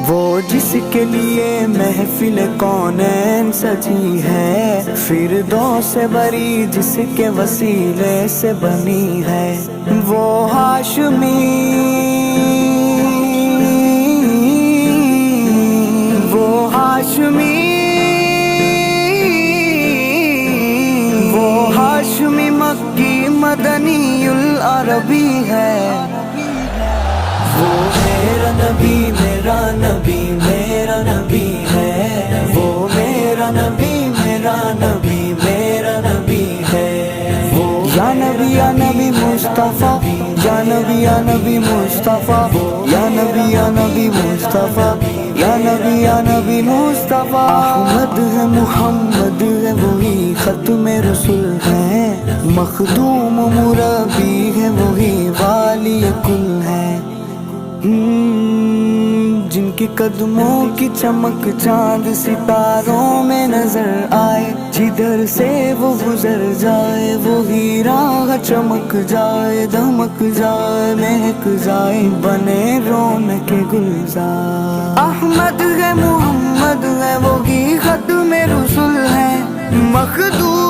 وہ جس کے لیے محفل کونین سجی ہے، فردوس بری جس کے وسیلے سے بنی ہے، وہ ہاشمی ہاشمی مکی مدنی العربی ہے، وہ میرا نبی میرا نبی میرا نبی ہے، وہ میرا نبی میرا نبی میرا نبی ہے، وہ یا نبی مصطفیٰ، یا نبی مصطفیٰ، یا نبی مصطفیٰ، یا نبی مصطفیٰ۔ احمد ہے محمد ہے وہی ختم رسول ہے، مخدوم مربی ہے وہی والی کل ہے، جن کے قدموں کی چمک چاند ستاروں میں نظر آئے، جدھر سے وہ گزر جائے وہی راہ چمک جائے، دمک جائے، مہک جائے، بنے رونق گلزار۔ احمد ہے محمد ہے وہی ختم رسول ہے، مخدوم